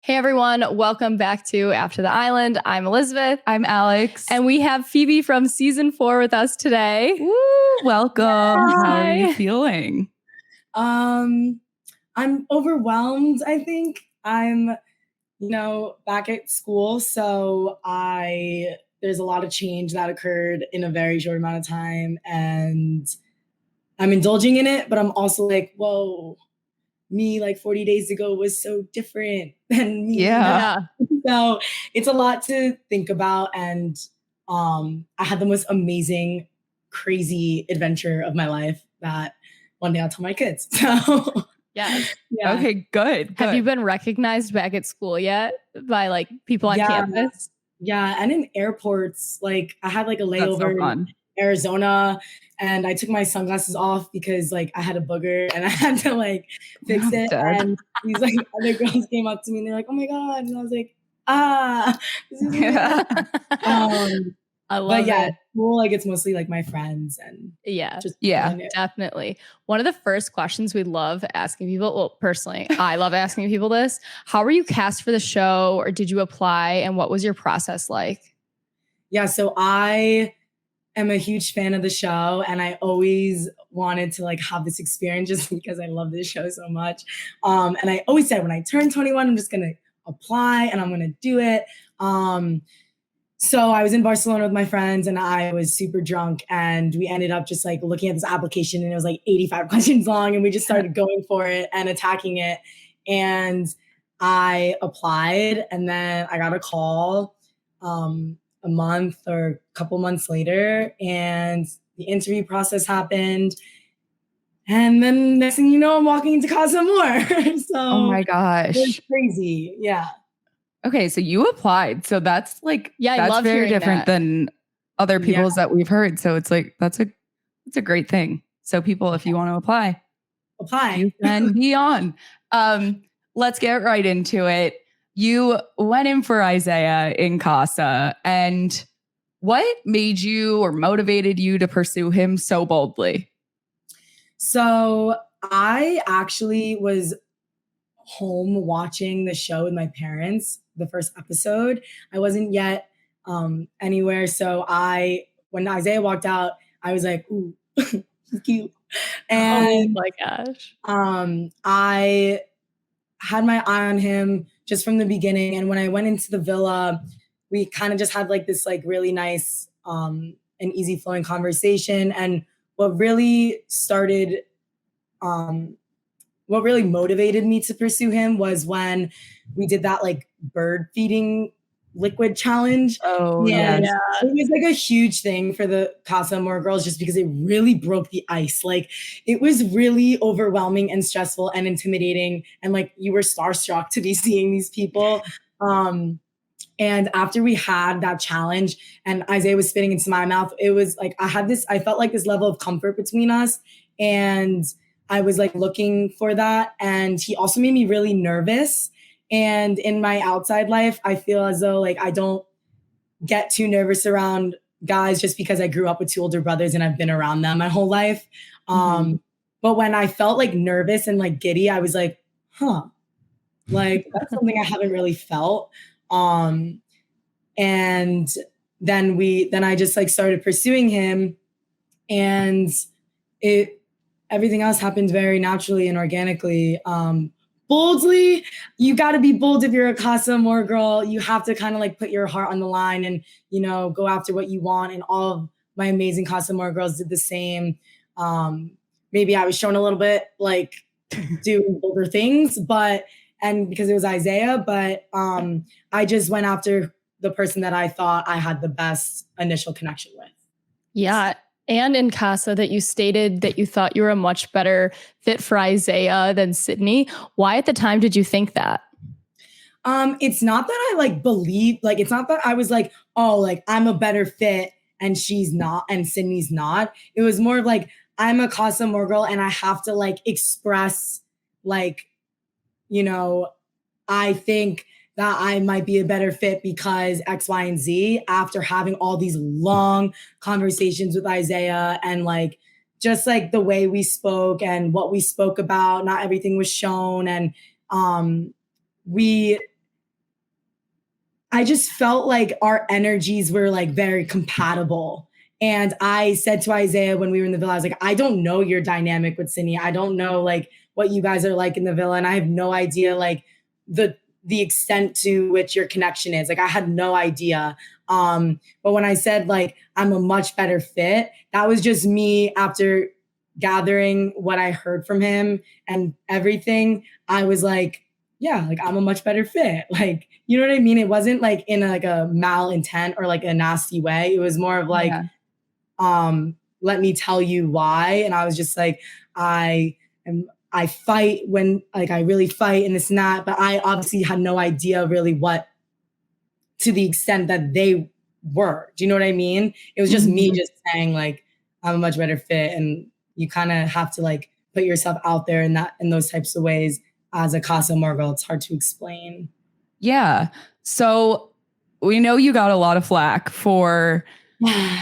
Hey everyone, welcome back to After the Island. I'm Elizabeth. I'm Alex. And we have Phoebe from season 4 with us today. Woo, welcome. Hi. How are you feeling? I'm overwhelmed, I think. I'm, back at school, so there's a lot of change that occurred in a very short amount of time, and I'm indulging in it, but I'm also like, whoa, me like 40 days ago was so different than me. Yeah. So it's a lot to think about, and I had the most amazing, crazy adventure of my life that one day I'll tell my kids. So Yes. yeah. Okay, good. Have you been recognized back at school yet by like people on campus? Yeah, and in airports, like I had like a That's so layover fun. in Arizona, and I took my sunglasses off because like I had a booger and I had to like fix I'm it. dead. And these like other girls came up to me and they're like, "Oh my god!" And I was like, this is Yeah. I love but yeah, it. school, like it's mostly like my friends and Yeah, just Yeah. definitely. One of the first questions we love asking people, well, personally, I love asking people this. How were you cast for the show, or did you apply, and what was your process like? Yeah, so I am a huge fan of the show, and I always wanted to like have this experience just because I love this show so much. And I always said when I turn 21, I'm just gonna apply and I'm gonna do it. So I was in Barcelona with my friends and I was super drunk, and we ended up just like looking at this application, and it was like 85 questions long, and we just started going for it and attacking it. And I applied, and then I got a call a month or a couple months later, and the interview process happened. And then next thing you know, I'm walking into Casa Amor. So Oh my it gosh. was crazy. Yeah. Okay, so you applied. So that's like, Yeah, I that's love very hearing different that. than other Yeah. people's that we've heard. So it's like, it's a great thing. So people, if you want to apply, you can be on. Let's get right into it. You went in for Isaiah in Casa, and what made you or motivated you to pursue him so boldly? So I actually was home watching the show with my parents, the first episode. I wasn't yet anywhere. So when Isaiah walked out, I was like, ooh, he's cute. And oh my gosh. I had my eye on him just from the beginning. And when I went into the villa, we kind of just had like this like really nice and easy flowing conversation. And what really started what really motivated me to pursue him was when we did that like bird feeding liquid challenge. Oh, Yeah. yes. It was like a huge thing for the Casa Amor girls just because it really broke the ice. Like it was really overwhelming and stressful and intimidating. And like you were starstruck to be seeing these people. And after we had that challenge and Isaiah was spitting into my mouth, it was like I felt like this level of comfort between us. And I was like looking for that. And he also made me really nervous. And in my outside life, I feel as though like I don't get too nervous around guys just because I grew up with 2 older brothers and I've been around them my whole life. But when I felt like nervous and like giddy, I was like, huh, like that's something I haven't really felt. And then I just like started pursuing him, and everything else happened very naturally and organically. Boldly, you got to be bold if you're a Casa Amor girl. You have to kind of like put your heart on the line and, go after what you want. And all of my amazing Casa Amor girls did the same. Maybe I was shown a little bit like doing bolder things, and because it was Isaiah, but I just went after the person that I thought I had the best initial connection with. Yeah. And in Casa that you stated that you thought you were a much better fit for Isaiah than Sydney. Why at the time did you think that? It's not that I like believe, like, it's not that I was like, oh, like I'm a better fit and she's not and Sydney's not. It was more of like, I'm a Casa Amor girl and I have to like express like, I think that I might be a better fit because X, Y, and Z after having all these long conversations with Isaiah and like, just like the way we spoke and what we spoke about, not everything was shown. And we I just felt like our energies were like very compatible. And I said to Isaiah when we were in the villa, I was like, I don't know your dynamic with Sydney. I don't know like what you guys are like in the villa. And I have no idea like the extent to which your connection is. Like I had no idea. But when I said like, I'm a much better fit, that was just me after gathering what I heard from him and everything. I was like, yeah, like I'm a much better fit. Like, you know what I mean? It wasn't like in like a malintent or like a nasty way. It was more of like, let me tell you why. And I was just like, I fight when like I really fight and this and that, but I obviously had no idea really what to the extent that they were. Do you know what I mean? It was just me just saying like, I'm a much better fit. And you kind of have to like put yourself out there in those types of ways as a Casa Amor girl. It's hard to explain. Yeah. So we know you got a lot of flack for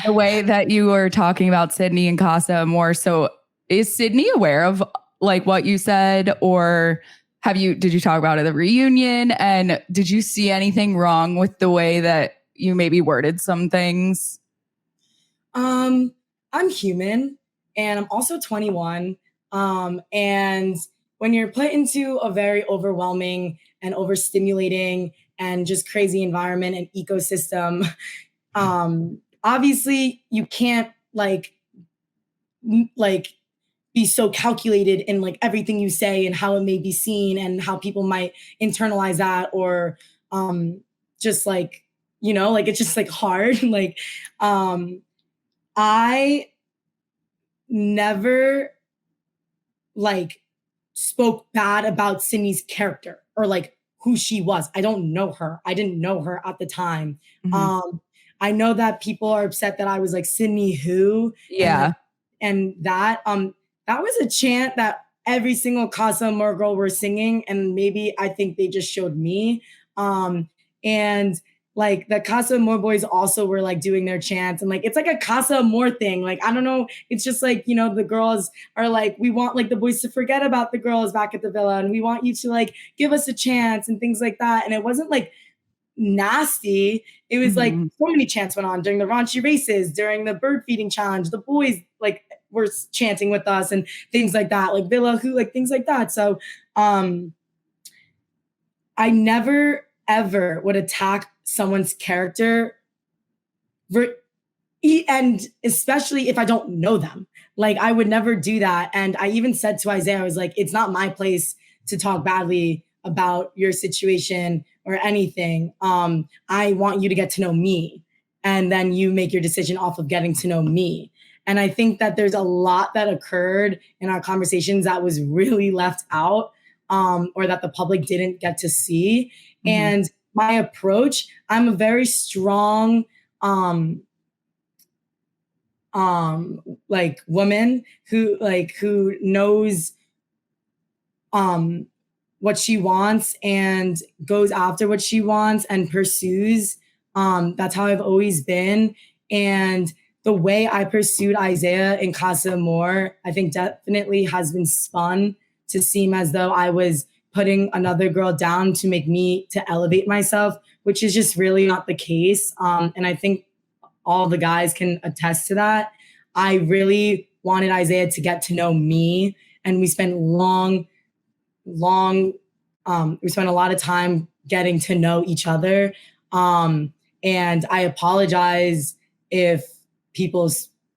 the way that you were talking about Sydney and Casa Amor. So is Sydney aware of like what you said, or did you talk about it at the reunion? And did you see anything wrong with the way that you maybe worded some things? I'm human and I'm also 21. And when you're put into a very overwhelming and overstimulating and just crazy environment and ecosystem, obviously you can't like be so calculated in like everything you say and how it may be seen and how people might internalize that, or just like, you know, like it's just like hard. Like I never like spoke bad about Sydney's character or like who she was. I don't know her. I didn't know her at the time. I know that people are upset that I was like, Sydney who? Yeah. And that was a chant that every single Casa Amor girl were singing. And maybe I think they just showed me. And like the Casa Amor boys also were like doing their chants, and like it's like a Casa Amor thing. Like I don't know, it's just like, you know, the girls are like, we want like the boys to forget about the girls back at the villa, and we want you to like give us a chance and things like that. And it wasn't like nasty. It was like so many chants went on during the raunchy races, during the bird feeding challenge. The boys like were chanting with us and things like that, like Villa who, like things like that. So I never ever would attack someone's character, and especially if I don't know them. Like I would never do that. And I even said to Isaiah, I was like, it's not my place to talk badly about your situation or anything. I want you to get to know me, and then you make your decision off of getting to know me. And I think that there's a lot that occurred in our conversations that was really left out, or that the public didn't get to see. And my approach, I'm a very strong, like woman who knows, what she wants and goes after what she wants and pursues. That's how I've always been. And the way I pursued Isaiah in Casa Amor, I think definitely has been spun to seem as though I was putting another girl down to elevate myself, which is just really not the case. And I think all the guys can attest to that. I really wanted Isaiah to get to know me, and we spent we spent a lot of time getting to know each other. And I apologize if people,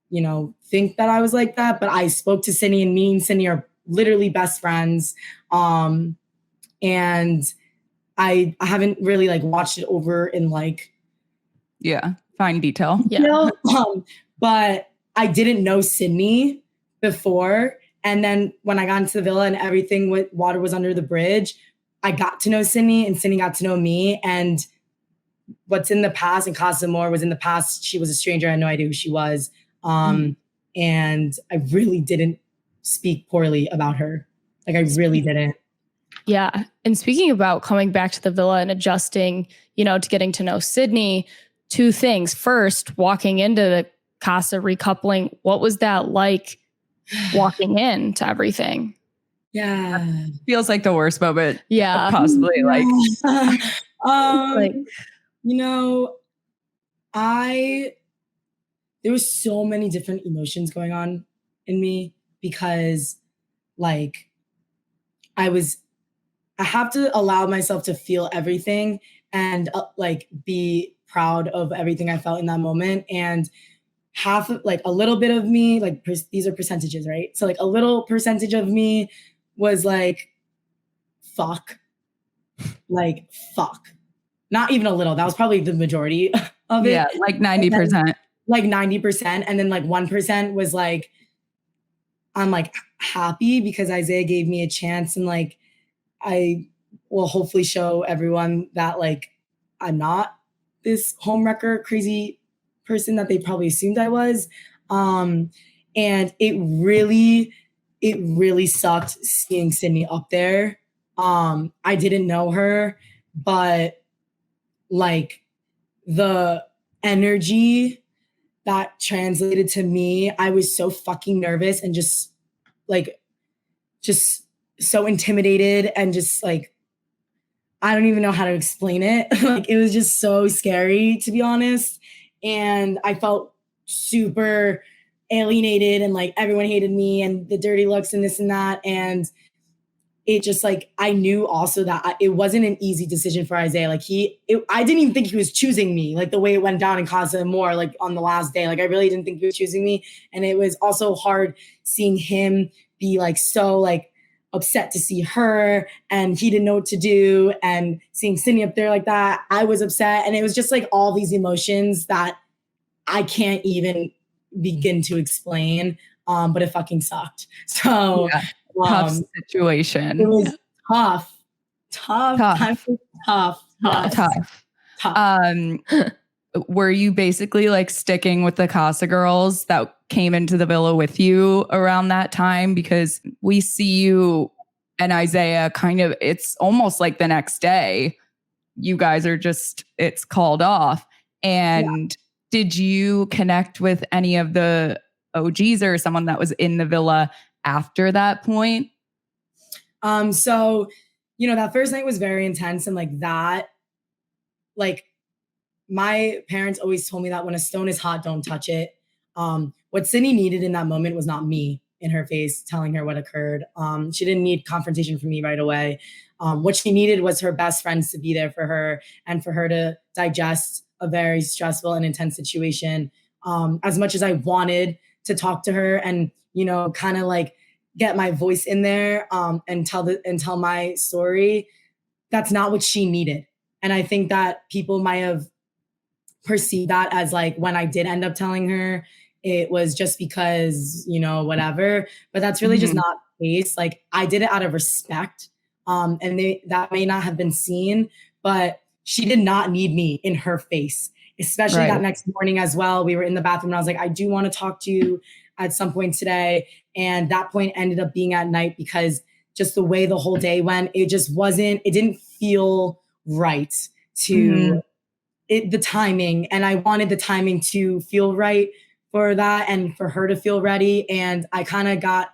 you know, think that I was like that, but I spoke to Sydney, and me and Sydney are literally best friends. And I haven't really like watched it over in like, fine detail. But I didn't know Sydney before. And then when I got into the villa and everything with water was under the bridge, I got to know Sydney, and Sydney got to know me. And what's in the past and Casa Amor was in the past. She was a stranger. I had no idea who she was. And I really didn't speak poorly about her. Like I really didn't. Yeah. And speaking about coming back to the villa and adjusting, you know, to getting to know Sydney, two things. First, walking into the Casa recoupling, what was that like walking into everything? Yeah. Feels like the worst moment. Yeah. Possibly like. Like You know, there was so many different emotions going on in me because like I have to allow myself to feel everything and like be proud of everything I felt in that moment. And half of like a little bit of me, like these are percentages, right? So like a little percentage of me was like, fuck, like fuck. Not even a little. That was probably the majority of it. Yeah, like 90%. Like 90%. And then like 1% was like, I'm like happy because Isaiah gave me a chance and like I will hopefully show everyone that like I'm not this homewrecker crazy person that they probably assumed I was. And it really sucked seeing Sydney up there. I didn't know her, but like the energy that translated to me, I was so fucking nervous and just so intimidated and just like I don't even know how to explain it. Like it was just so scary to be honest. And I felt super alienated and like everyone hated me and the dirty looks and this and that. And it just like I knew also that it wasn't an easy decision for Isaiah. Like I didn't even think he was choosing me. Like the way it went down in Casa Amor, like on the last day, like I really didn't think he was choosing me. And it was also hard seeing him be like so like upset to see her, and he didn't know what to do. And seeing Sydney up there like that, I was upset, and it was just like all these emotions that I can't even begin to explain. But it fucking sucked. So. Yeah. Tough situation. It was tough. Time was tough. Were you basically like sticking with the Casa girls that came into the villa with you around that time? Because we see you and Isaiah kind of, it's almost like the next day, you guys are just, it's called off. And did you connect with any of the OGs or someone that was in the villa after that point? So, you know, that first night was very intense, and like that, like my parents always told me that when a stone is hot, don't touch it. What Sydney needed in that moment was not me in her face telling her what occurred. She didn't need confrontation from me right away. What she needed was her best friends to be there for her and for her to digest a very stressful and intense situation. As much as I wanted to talk to her and, you know, kind of like get my voice in there and tell my story, that's not what she needed. And I think that people might have perceived that as like when I did end up telling her, it was just because, you know, whatever. But that's really just not the case. Like I did it out of respect. And that may not have been seen, but she did not need me in her face, especially that next morning as well. We were in the bathroom and I was like, I do want to talk to you at some point today. And that point ended up being at night because just the way the whole day went, it didn't feel right to the timing. And I wanted the timing to feel right for that and for her to feel ready. And I kind of got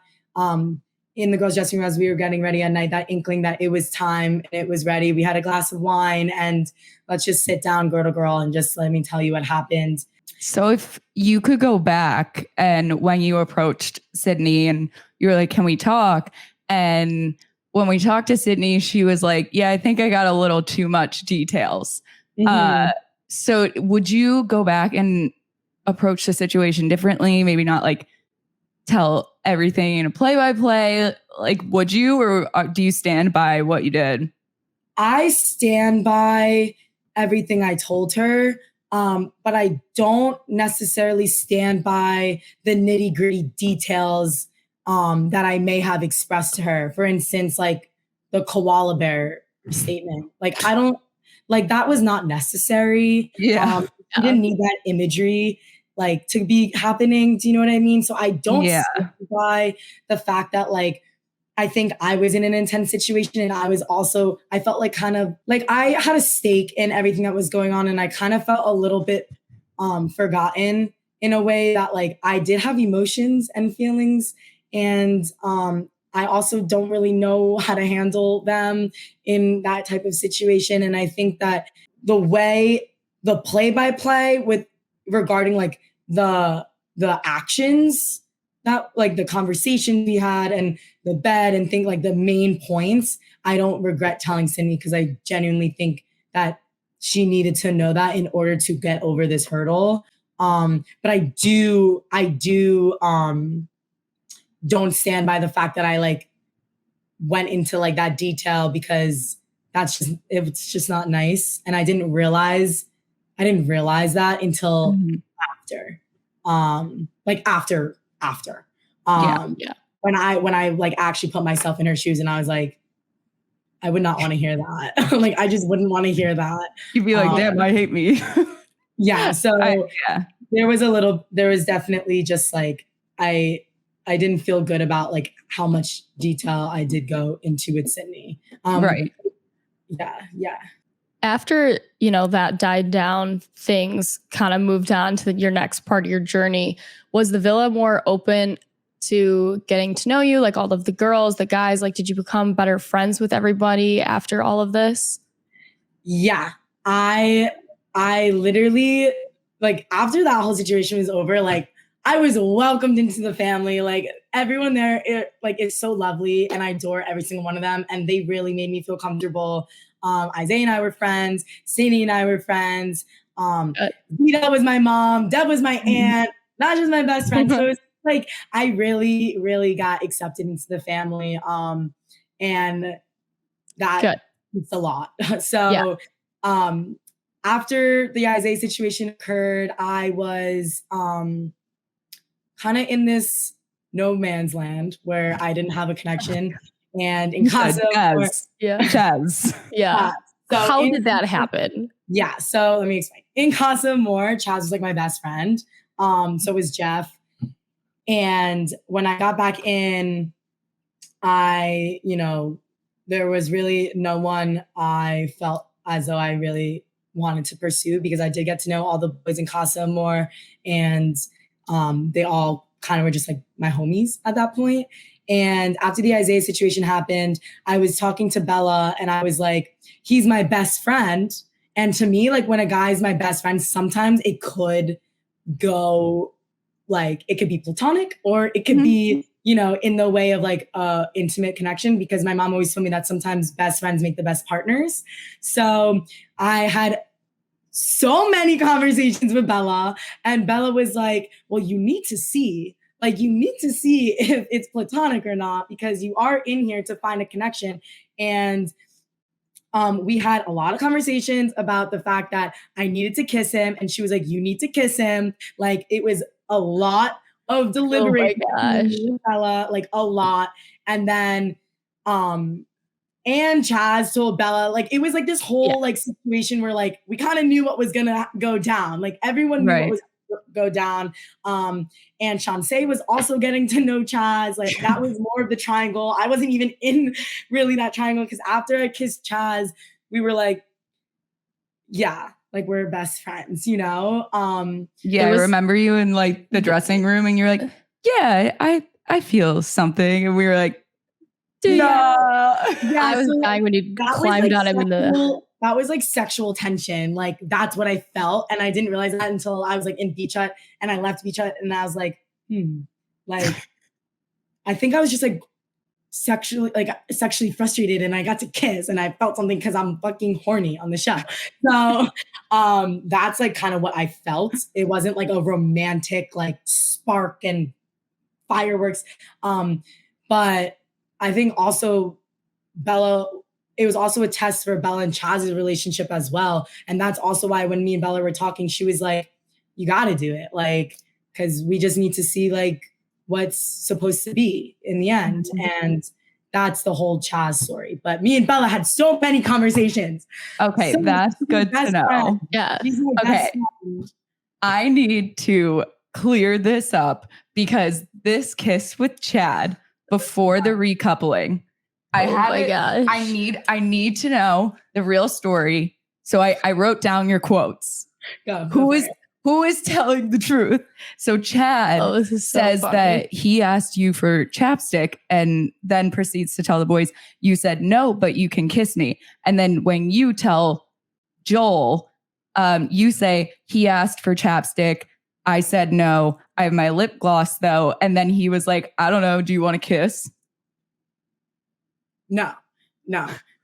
in the girls' dressing room as we were getting ready at night, that inkling that it was time, it was ready. We had a glass of wine and let's just sit down girl to girl and just let me tell you what happened. So if you could go back and when you approached Sydney and you were like, can we talk? And when we talked to Sydney, she was like, yeah, I think I got a little too much details. So would you go back and approach the situation differently? Maybe not like tell everything in a play-by-play. Like, would you, or do you stand by what you did? I stand by everything I told her. But I don't necessarily stand by the nitty-gritty details that I may have expressed to her. For instance, like the koala bear statement. Like I don't, like that was not necessary. Yeah. You didn't need that imagery like to be happening. Do you know what I mean? So I don't stand by the fact that like I think I was in an intense situation and I felt like kind of like I had a stake in everything that was going on, and I kind of felt a little bit forgotten in a way that like I did have emotions and feelings, and I also don't really know how to handle them in that type of situation. And I think that the way the play-by-play with regarding like the actions that like the conversation we had and the bed and think like the main points, I don't regret telling Sydney because I genuinely think that she needed to know that in order to get over this hurdle. But I don't stand by the fact that I like went into like that detail because it's just not nice. And I didn't realize that until after. After. When I like actually put myself in her shoes and I was like, I would not want to hear that. Like, I just wouldn't want to hear that. You'd be like, damn, I hate me. Yeah. So there was definitely just like, I didn't feel good about like how much detail I did go into with Sydney. Right. Yeah. After, that died down, things kind of moved on to your next part of your journey. Was the villa more open to getting to know you, like all of the girls, the guys? Like, did you become better friends with everybody after all of this? Yeah, I literally, like, after that whole situation was over, like, I was welcomed into the family. Like, everyone there, it's so lovely, and I adore every single one of them, and they really made me feel comfortable. Isaiah and I were friends. Sadie and I were friends. Vita was my mom. Deb was my aunt. Not just my best friend. So it was like, I really, really got accepted into the family. And that it's a lot. So, after the Isaiah situation occurred, I was kind of in this no man's land where I didn't have a connection. And in Casa Amor, Chazz. Yeah. So how did that happen? Yeah. So let me explain. In Casa Amor, Chazz was like my best friend. So was Jeff. And when I got back in, there was really no one I felt as though I really wanted to pursue because I did get to know all the boys in Casa Amor, and they all kind of were just like my homies at that point. And after the Isaiah situation happened, I was talking to Bella and I was like, he's my best friend. And to me, like when a guy's my best friend, sometimes it could go like, it could be platonic or it could be, in the way of like intimate connection, because my mom always told me that sometimes best friends make the best partners. So I had so many conversations with Bella, and Bella was like, well, you need to see if it's platonic or not, because you are in here to find a connection. And we had a lot of conversations about the fact that I needed to kiss him. And she was like, you need to kiss him. Like, it was a lot of deliberation. Oh my gosh. Bella, like a lot. And then, and Chazz told Bella, like, it was like this whole like situation where like, we kind of knew what was going to go down. Like everyone knew what was go down. And Shansei was also getting to know Chazz. Like that was more of the triangle. I wasn't even in really that triangle, because after I kissed Chazz, we were like, like we're best friends, I remember you in like the dressing room and you're like, I feel something. And we were like, no. I was dying when you climbed on him in the... That was like sexual tension. Like that's what I felt. And I didn't realize that until I was like in Beach Hut, and I left Beach Hut and I was like, like, I think I was just like sexually frustrated, and I got to kiss and I felt something because I'm fucking horny on the show. So that's like kind of what I felt. It wasn't like a romantic like spark and fireworks. But I think also it was also a test for Bella and Chazz's relationship as well. And that's also why when me and Bella were talking, she was like, you got to do it. Like, because we just need to see like what's supposed to be in the end. And that's the whole Chazz story. But me and Bella had so many conversations. Okay, so that's good to know. Friend. Yeah. Okay. I need to clear this up, because this kiss with Chad before the recoupling, I need to know the real story. So I wrote down your quotes. Who is telling the truth? So Chad says that he asked you for chapstick and then proceeds to tell the boys, you said no, but you can kiss me. And then when you tell Joel, You say he asked for chapstick. I said no. I have my lip gloss though. And then he was like, I don't know. Do you want to kiss? No.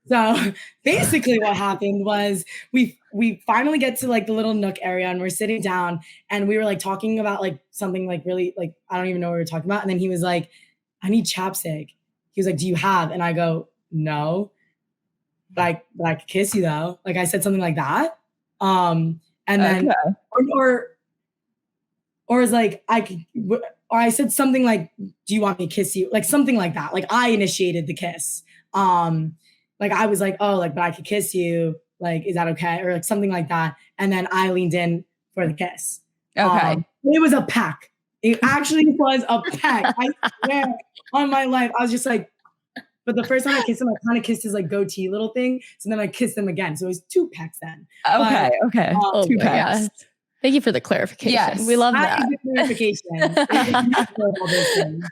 So basically what happened was we finally get to like the little nook area and we're sitting down and we were like talking about like something like really like, I don't even know what we were talking about. And then he was like, I need chapstick. He was like, do you have? And I go, no, but I could kiss you though. Like I said something like that. And then, or it's like, or I said something like, do you want me to kiss you? Like something like that. Like I initiated the kiss. Like I was like, oh, like, but I could kiss you. Like, is that okay? Or like something like that. And then I leaned in for the kiss. Okay. It was a peck. It actually was a peck. I swear on my life. I was just like, but the first time I kissed him, I kind of kissed his like goatee little thing. So then I kissed him again. So it was 2 pecks then. Okay. But, okay. Oh 2 my pecks. God. Thank you for the clarification. Yes. We love that that. is the clarification.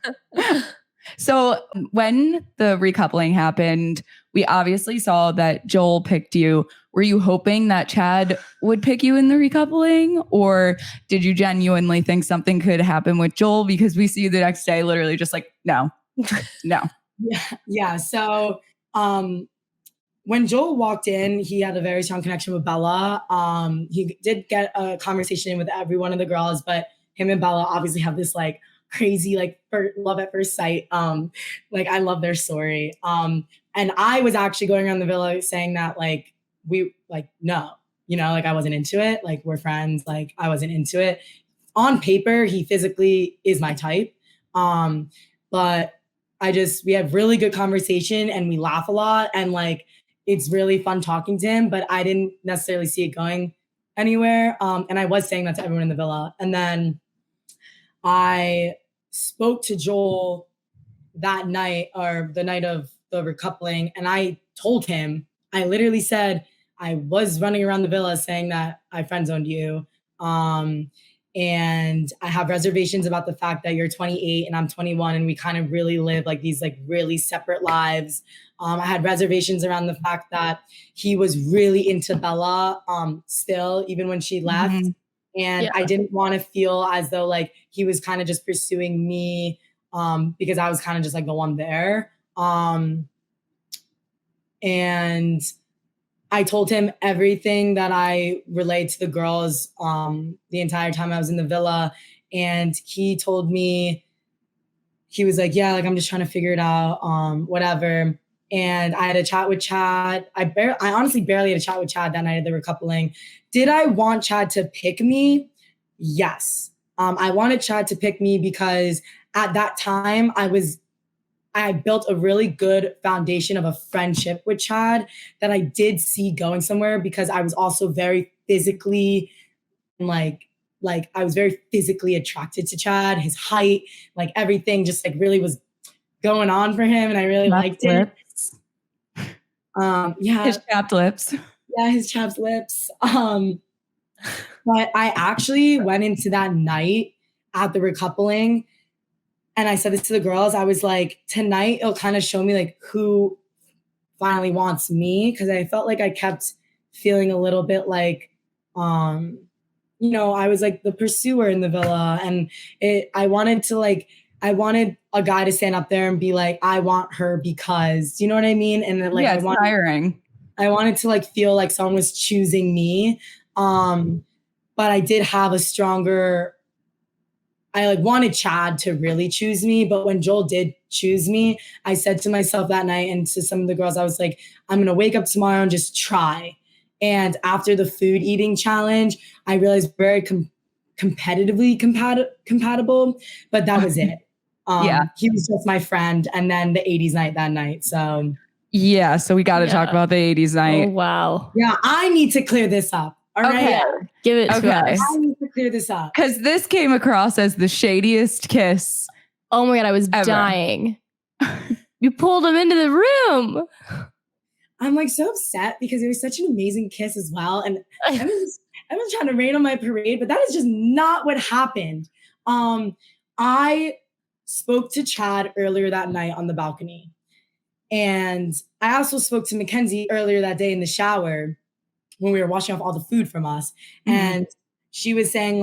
So when the recoupling happened, we obviously saw that Joel picked you. Were you hoping that Chad would pick you in the recoupling? Or did you genuinely think something could happen with Joel? Because we see you the next day, literally just like, no. Yeah. So when Joel walked in, he had a very strong connection with Bella. He did get a conversation with every one of the girls, but him and Bella obviously have this like crazy like love at first sight. Like I love their story. And I was actually going around the villa saying that like we like no, you know, like I wasn't into it. Like we're friends. Like I wasn't into it. On paper, he physically is my type. But we have really good conversation and we laugh a lot and like it's really fun talking to him, but I didn't necessarily see it going anywhere. And I was saying that to everyone in the villa. And then I spoke to Joel that night or the night of the recoupling. And I told him, I literally said, I was running around the villa saying that I friend zoned you. And I have reservations about the fact that you're 28 and I'm 21 and we kind of really live like these like really separate lives. I had reservations around the fact that he was really into Bella still, even when she left. Mm-hmm. And I didn't want to feel as though like he was kind of just pursuing me because I was kind of just like the one there. And I told him everything that I relayed to the girls the entire time I was in the villa. And he told me, he was like, yeah, like I'm just trying to figure it out, whatever. And I had a chat with Chad. I honestly barely had a chat with Chad that night at the recoupling. Did I want Chad to pick me? Yes. I wanted Chad to pick me because at that time I built a really good foundation of a friendship with Chad that I did see going somewhere because I was also very physically like I was very physically attracted to Chad, his height, like everything just like really was going on for him and I really liked it. Yeah. His chapped lips. Yeah, his chapped lips. But I actually went into that night at the recoupling and I said this to the girls. I was like, tonight it'll kind of show me like who finally wants me. Cause I felt like I kept feeling a little bit like, you know, I was like the pursuer in the villa and I wanted a guy to stand up there and be like, I want her because, you know what I mean? And then, like, yeah, it's tiring. I wanted to like feel like someone was choosing me. But I did have I like wanted Chad to really choose me. But when Joel did choose me, I said to myself that night and to some of the girls, I was like, I'm going to wake up tomorrow and just try. And after the food eating challenge, I realized very competitively compatible, but that was it. Yeah, he was just my friend. And then the 80s night that night. So yeah, so we got to talk about the 80s night. Oh, wow. Yeah, I need to clear this up. All right. Yeah, give it to us. I need to clear this up. Because this came across as the shadiest kiss. Oh my God, I was dying. You pulled him into the room. I'm like so upset because it was such an amazing kiss as well. And I was trying to rain on my parade, but that is just not what happened. I spoke to Chad earlier that night on the balcony. And I also spoke to Mackenzie earlier that day in the shower. when we were washing off all the food from us. And she was saying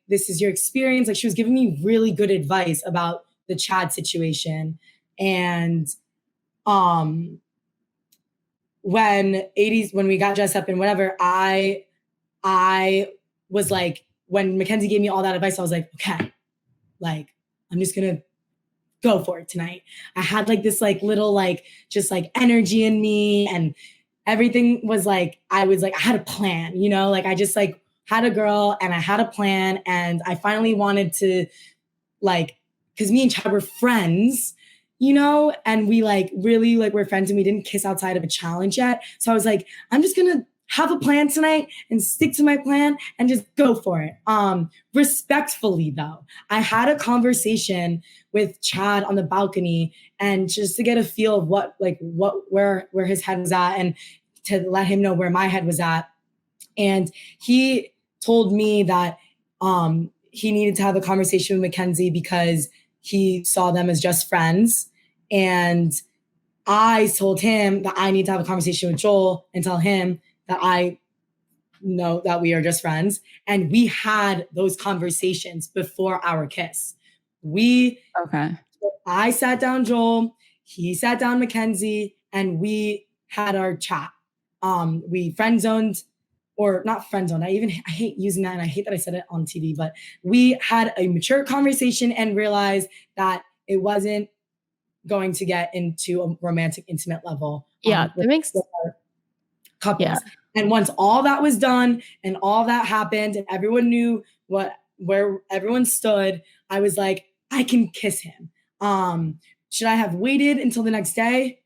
this is your experience. Like she was giving me really good advice about the Chad situation. And when we got dressed up and whatever, I was like, when Mackenzie gave me all that advice, I was like, okay, like, I'm just going to go for it tonight. I had like this like little, like, just like energy in me, and everything was like, I had a plan, you know, like I just like had a girl and I had a plan, and I finally wanted to like, cause me and Chad were friends, you know, and we like really like we're friends, and we didn't kiss outside of a challenge yet. So I was like, I'm just gonna have a plan tonight and stick to my plan and just go for it. Respectfully though, I had a conversation with Chad on the balcony, and just to get a feel of where his head was at, and to let him know where my head was at. And he told me that he needed to have a conversation with Mackenzie because he saw them as just friends. And I told him that I need to have a conversation with Joel and tell him that I know that we are just friends. And we had those conversations before our kiss. I sat down Joel, he sat down Mackenzie, and we had our chat. We friend zoned, or not friend zoned. I hate using that, and I hate that I said it on TV, but we had a mature conversation and realized that it wasn't going to get into a romantic, intimate level. That makes couples. Yeah. And once all that was done and all that happened and everyone knew where everyone stood, I was like, I can kiss him. Should I have waited until the next day?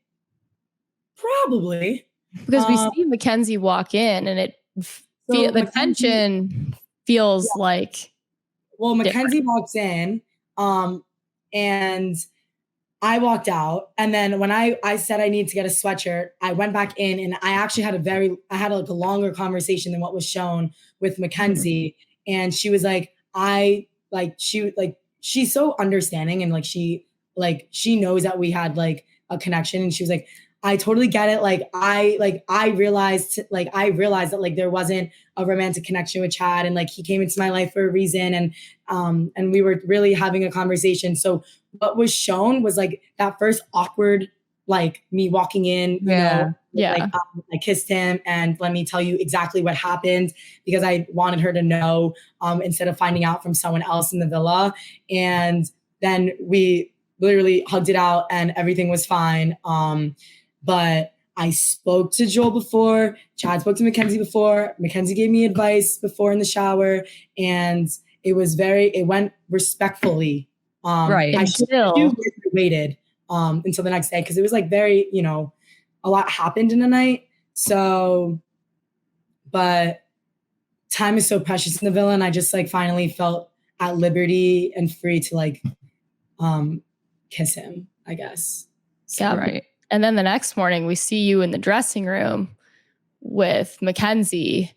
Probably. Because we see Mackenzie walk in, and the tension feels like. Well, Mackenzie walks in, and I walked out, and then when I said I need to get a sweatshirt, I went back in, and I actually had a longer conversation than what was shown with Mackenzie. And she was like, she's so understanding, and she knows that we had like a connection. And she was like, I totally get it. I realized that like there wasn't a romantic connection with Chad, and like he came into my life for a reason, and we were really having a conversation. So what was shown was like that first awkward, like me walking in, I kissed him, and let me tell you exactly what happened, because I wanted her to know, instead of finding out from someone else in the villa. And then we literally hugged it out, and everything was fine. But I spoke to Joel before, Chad spoke to Mackenzie before, Mackenzie gave me advice before in the shower, and it went respectfully. Right. I still waited until the next day, because it was like very, a lot happened in the night. So, but time is so precious in the villa, and I just like finally felt at liberty and free to like kiss him, I guess. So, yeah, right. And then the next morning we see you in the dressing room with Mackenzie,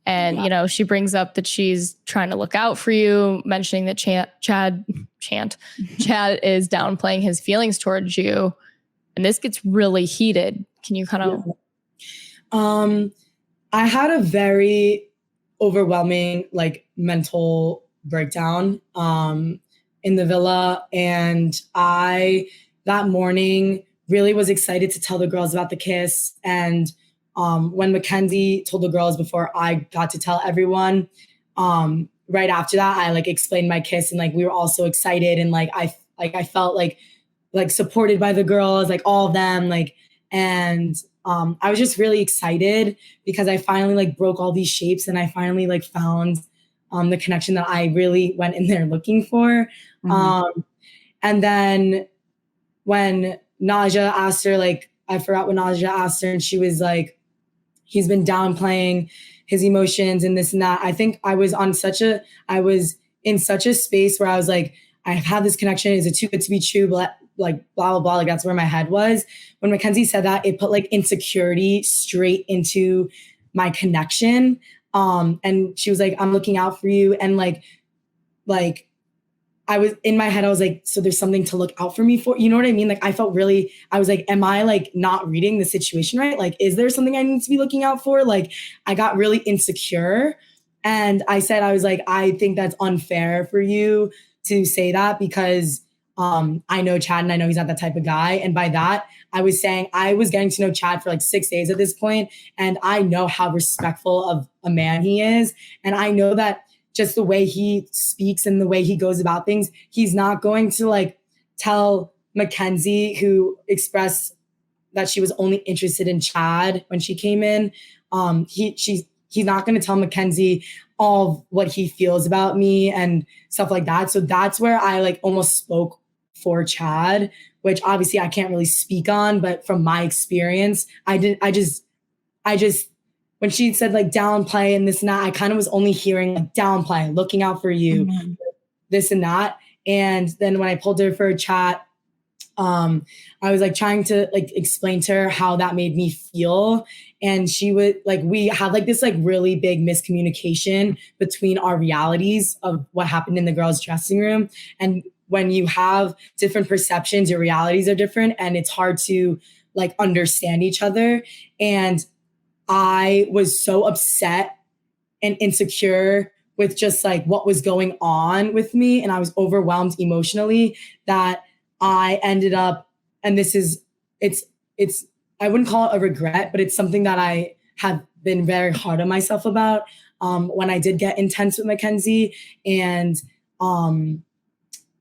and she brings up that she's trying to look out for you, mentioning that Chad is downplaying his feelings towards you, and this gets really heated. Can you kind of? I had a very overwhelming like mental breakdown in the villa, and I that morning really was excited to tell the girls about the kiss. And when Mackenzie told the girls before I got to tell everyone, right after that, I like explained my kiss, and like we were all so excited, and I felt like supported by the girls, like all of them, like, and I was just really excited because I finally like broke all these shapes, and I finally like found the connection that I really went in there looking for. And then when Naja asked her, like, I forgot what Naja asked her, and she was like, he's been downplaying his emotions and this and that. I think I was in such a space where I was like, I've had this connection. Is it too good to be true? But like, blah, blah, blah. Like, that's where my head was. When Mackenzie said that, it put like insecurity straight into my connection. And she was like, I'm looking out for you. And like, I was in my head, I was like, so there's something to look out for me for, you know what I mean? Like, I was like, am I like not reading the situation right? Like, is there something I need to be looking out for? Like, I got really insecure. And I said, I was like, I think that's unfair for you to say that because I know Chad and I know he's not that type of guy. And by that, I was saying I was getting to know Chad for like 6 days at this point, and I know how respectful of a man he is. And I know that just the way he speaks and the way he goes about things, he's not going to like tell Mackenzie, who expressed that she was only interested in Chad when she came in. He's not going to tell Mackenzie all of what he feels about me and stuff like that. So that's where I like almost spoke for Chad, which obviously I can't really speak on, but from my experience, I just when she said like downplay and this and that, I kind of was only hearing like downplay, looking out for you, this and that. And then when I pulled her for a chat, I was like trying to like explain to her how that made me feel. And she would like, we had like this like really big miscommunication between our realities of what happened in the girls' dressing room. And when you have different perceptions, your realities are different and it's hard to like understand each other. And I was so upset and insecure with just like what was going on with me. And I was overwhelmed emotionally that I ended up, and it's, I wouldn't call it a regret, but it's something that I have been very hard on myself about when I did get intense with Mackenzie. And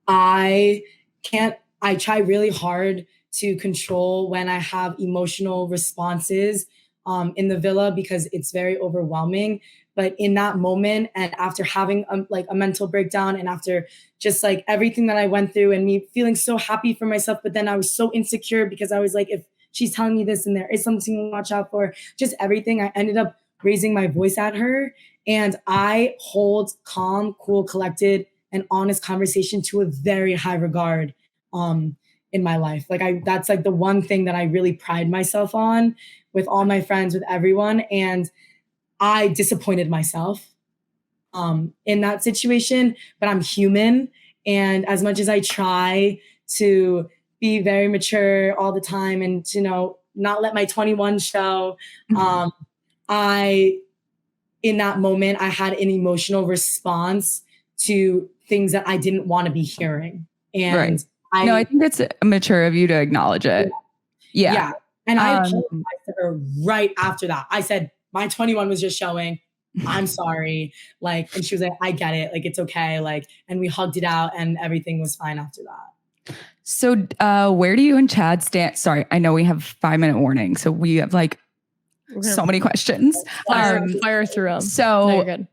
I try really hard to control when I have emotional responses in the villa because it's very overwhelming. But in that moment and after having a mental breakdown and after just like everything that I went through and me feeling so happy for myself, but then I was so insecure because I was like, if she's telling me this and there is something to watch out for, just everything, I ended up raising my voice at her. And I hold calm, cool, collected, and honest conversation to a very high regard in my life. Like that's like the one thing that I really pride myself on with all my friends, with everyone. And I disappointed myself in that situation, but I'm human. And as much as I try to be very mature all the time and to not let my 21 show, in that moment, I had an emotional response to things that I didn't want to be hearing. And I think it's mature of you to acknowledge it. Yeah. And I apologized to her right after that. I said, my 21 was just showing. I'm sorry. Like, and she was like, I get it. Like, it's okay. Like, and we hugged it out and everything was fine after that. So where do you and Chad stand? Sorry, I know we have 5-minute warning. So we have like so many questions. Fire through them. So no, you're good.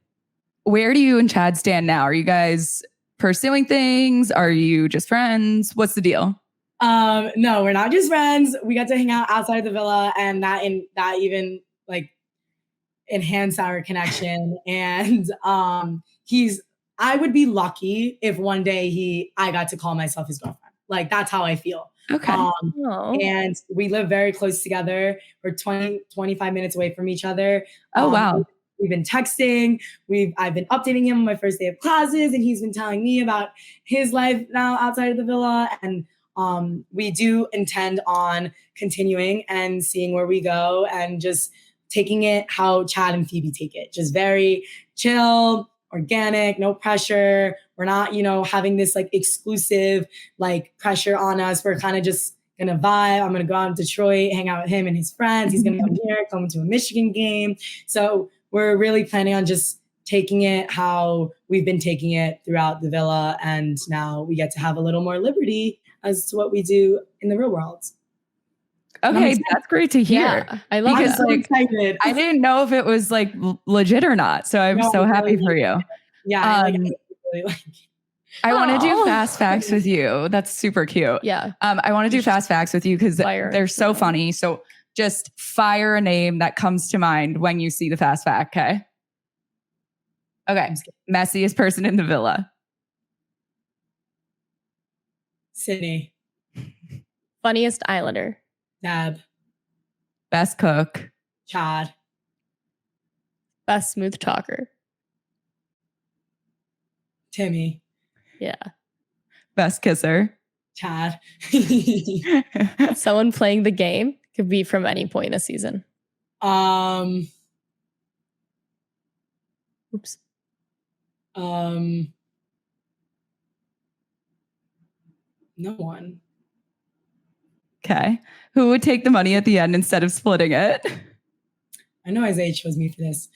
Where do you and Chad stand now? Are you guys pursuing things? Are you just friends? What's the deal? No, we're not just friends. We got to hang out outside the villa, and that even like enhanced our connection. And I would be lucky if one day I got to call myself his girlfriend. Like that's how I feel. Okay. And we live very close together. We're 25 minutes away from each other. Oh, wow. We've been texting. I've been updating him on my first day of classes, and he's been telling me about his life now outside of the villa. And we do intend on continuing and seeing where we go and just taking it how Chad and Phoebe take it. Just very chill, organic, no pressure. We're not, having this like exclusive like pressure on us. We're kind of just gonna vibe. I'm gonna go out in Detroit, hang out with him and his friends. He's gonna come here, come to a Michigan game. So we're really planning on just taking it how we've been taking it throughout the villa. And now we get to have a little more liberty as to what we do in the real world. Okay, that's great to hear. Yeah, I love it. I'm so excited. I didn't know if it was like legit or not. So I'm so happy for you. Yeah. I want to do fast facts with you. That's super cute. Yeah. I want to do fast facts with you because they're so funny. So just fire a name that comes to mind when you see the fast fact. Okay. Okay. Messiest person in the villa. Sydney. Funniest Islander. Deb. Best cook. Chad. Best smooth talker. Timmy. Yeah. Best kisser. Chad. Someone playing the game could be from any point in a season. Oops. No one. Okay. Who would take the money at the end instead of splitting it? I know Isaiah chose me for this.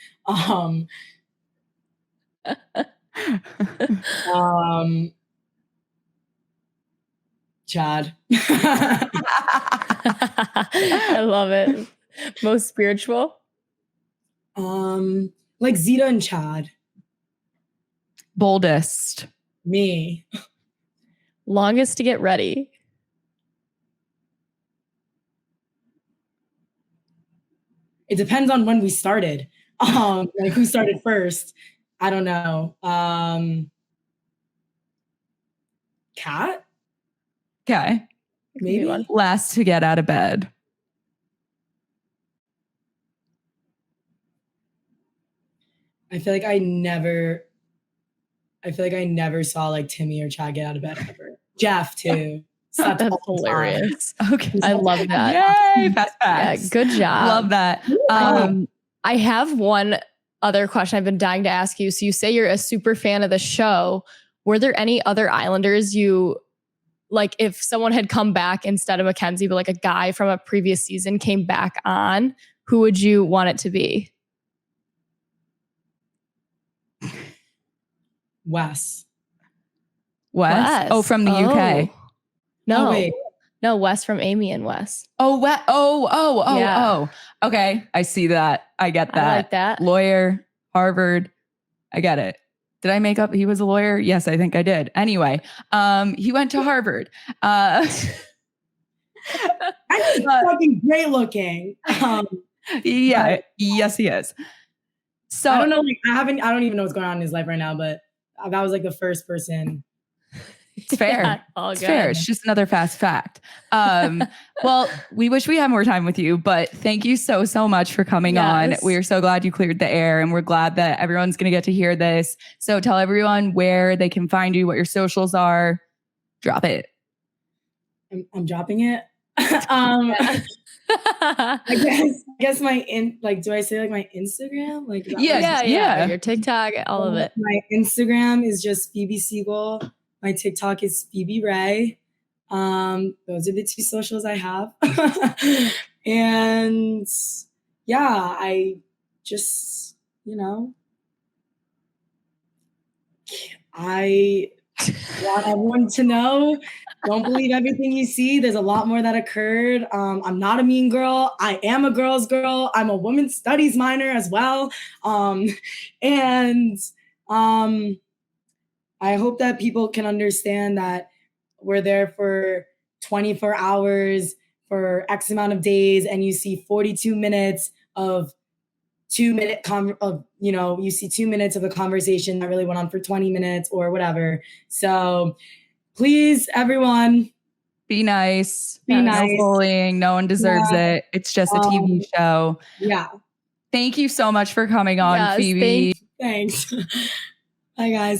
Chad. I love it. Most spiritual? Like Zeta and Chad. Boldest. Me. Longest to get ready? It depends on when we started. Like who started first? I don't know. Cat? Okay. Maybe. Last to get out of bed. I feel like I never saw like Timmy or Chad get out of bed ever. Jeff too. That's hilarious. Okay. I love that. Yay, fast facts. Yeah, good job. Love that. I have one other question I've been dying to ask you. So you say you're a super fan of the show. Were there any other Islanders you like if someone had come back instead of Mackenzie, but like a guy from a previous season came back on, who would you want it to be? Wes. Wes? Oh, from the UK. No. Oh, wait. No, Wes from Amy and Wes. Oh. Okay. I see that. I get that. I like that. Lawyer, Harvard. I get it. Did I make up he was a lawyer? Yes, I think I did. Anyway, he went to Harvard. He's fucking great looking. Yeah, yes, he is. So I don't know. Like, I don't even know what's going on in his life right now, but that was like the first person. It's fair. Yeah, it's fair. It's just another fast fact. Well, we wish we had more time with you, but thank you so much for coming on. We are so glad you cleared the air, and we're glad that everyone's going to get to hear this. So tell everyone where they can find you, what your socials are. Drop it. I'm dropping it. I guess my do I say like my Instagram? Like yeah. Your TikTok, all of it. My Instagram is just Phoebe Siegel. My TikTok is Phoebe Ray. Those are the two socials I have. And yeah, I just, I want everyone to know, don't believe everything you see. There's a lot more that occurred. I'm not a mean girl. I am a girl's girl. I'm a women's studies minor as well. I hope that people can understand that we're there for 24 hours for X amount of days, and you see 42 minutes of 2 minute you see 2 minutes of a conversation that really went on for 20 minutes or whatever. So please, everyone, be nice. Be nice. No bullying. No one deserves it. It's just a TV show. Yeah. Thank you so much for coming on, Phoebe. Thanks. Bye, guys.